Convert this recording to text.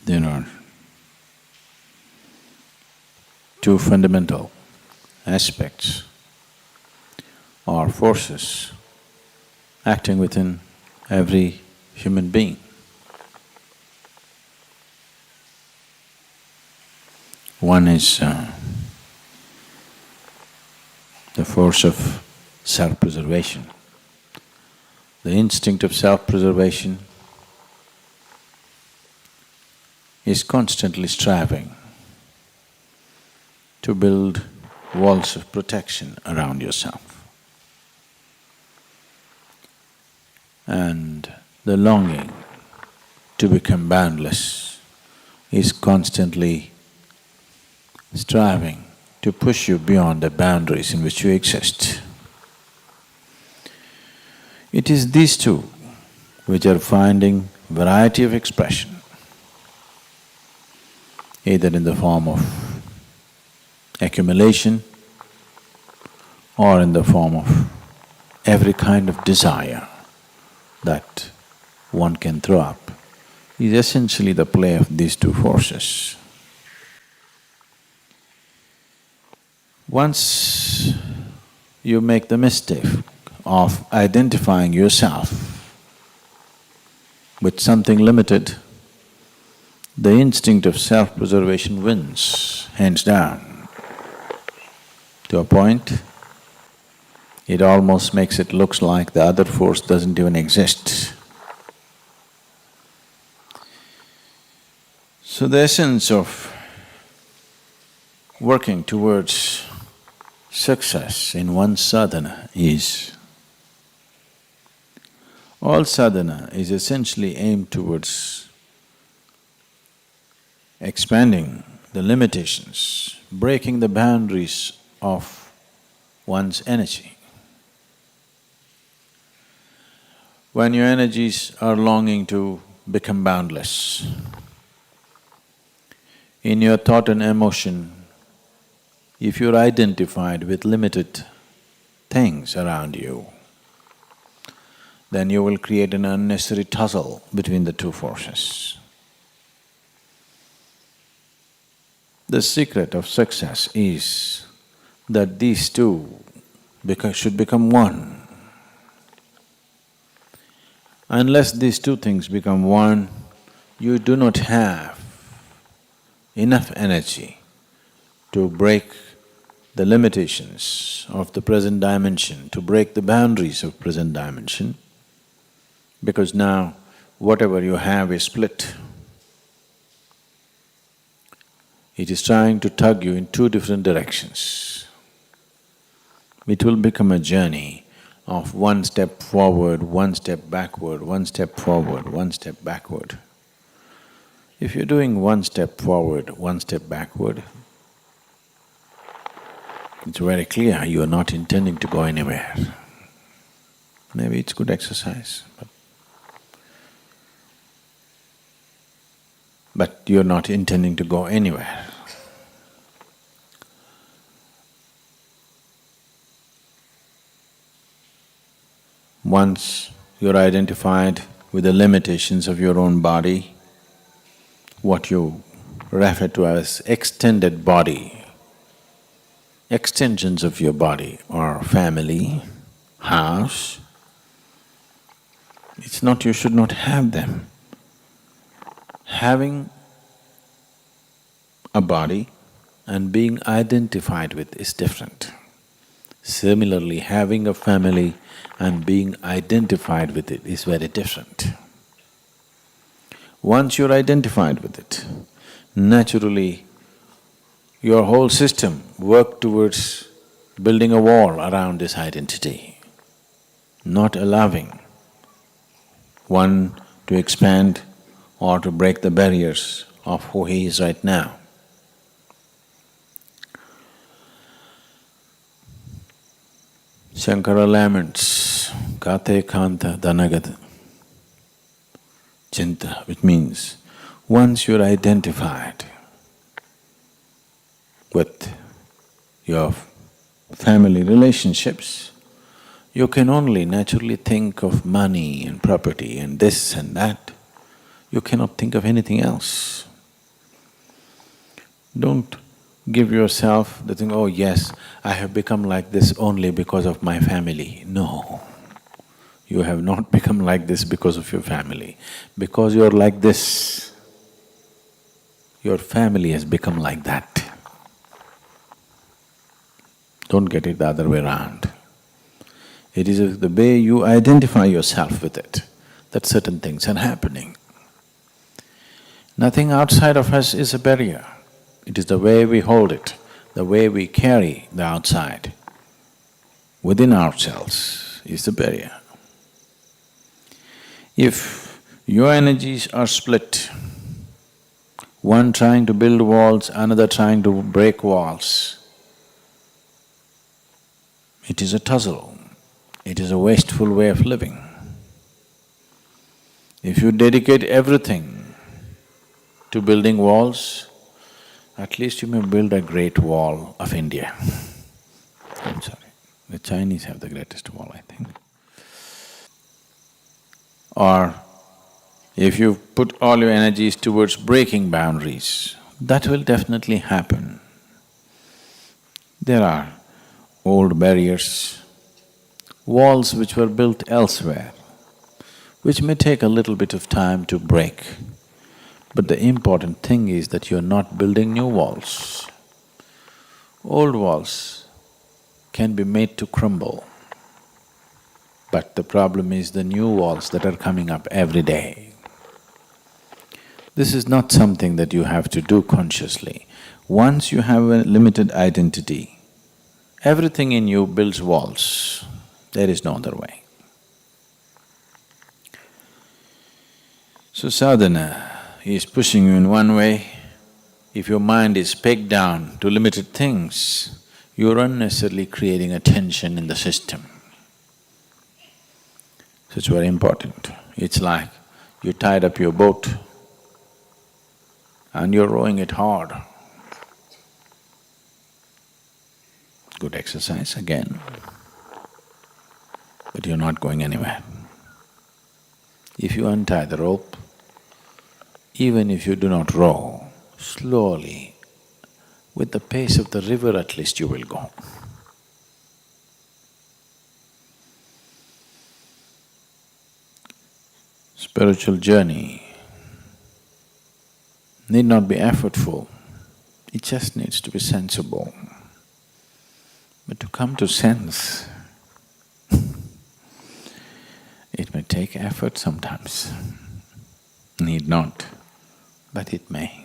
There are two fundamental aspects or forces acting within every human being. One is the force of self-preservation. The instinct of self-preservation is constantly striving to build walls of protection around yourself. And the longing to become boundless is constantly striving to push you beyond the boundaries in which you exist. It is these two which are finding variety of expression, either in the form of accumulation or in the form of every kind of desire that one can throw up, is essentially the play of these two forces. Once you make the mistake of identifying yourself with something limited, the instinct of self-preservation wins, hands down. To a point, it almost makes it looks like the other force doesn't even exist. So the essence of working towards success in one's sadhana is, all sadhana is essentially aimed towards expanding the limitations, breaking the boundaries of one's energy. When your energies are longing to become boundless, in your thought and emotion, if you're identified with limited things around you, then you will create an unnecessary tussle between the two forces. The secret of success is that these two should become one. Unless these two things become one, you do not have enough energy to break the limitations of the present dimension, to break the boundaries of present dimension, because now whatever you have is split. It is trying to tug you in two different directions. It will become a journey of one step forward, one step backward, one step forward, one step backward. If you're doing one step forward, one step backward, it's very clear you are not intending to go anywhere. Maybe it's good exercise, but you're not intending to go anywhere. Once you're identified with the limitations of your own body, what you refer to as extended body, extensions of your body are family, house, it's not you should not have them. Having a body and being identified with is different. Similarly, having a family and being identified with it is very different. Once you're identified with it, naturally your whole system works towards building a wall around this identity, not allowing one to expand or to break the barriers of who he is right now. Shankara laments, kate kanta dhanagata chinta, which means once you're identified with your family relationships, you can only naturally think of money and property and this and that. You cannot think of anything else. Don't give yourself the thing, oh yes, I have become like this only because of my family. No, you have not become like this because of your family. Because you're like this, your family has become like that. Don't get it the other way around. It is the way you identify yourself with it, that certain things are happening. Nothing outside of us is a barrier. It is the way we hold it, the way we carry the outside within ourselves is the barrier. If your energies are split, one trying to build walls, another trying to break walls, it is a tussle, it is a wasteful way of living. If you dedicate everything to building walls, at least you may build a great wall of India. I'm sorry, the Chinese have the greatest wall, I think. Or if you put all your energies towards breaking boundaries, that will definitely happen. There are old barriers, walls which were built elsewhere, which may take a little bit of time to break. But the important thing is that you're not building new walls. Old walls can be made to crumble, but the problem is the new walls that are coming up every day. This is not something that you have to do consciously. Once you have a limited identity, everything in you builds walls. There is no other way. So sadhana is pushing you in one way. If your mind is pegged down to limited things, you're unnecessarily creating a tension in the system. So it's very important. It's like you tied up your boat and you're rowing it hard. Good exercise again, but you're not going anywhere. If you untie the rope, even if you do not row, slowly, with the pace of the river at least you will go. Spiritual journey need not be effortful, it just needs to be sensible. But to come to sense, it may take effort sometimes. Need not, but it may.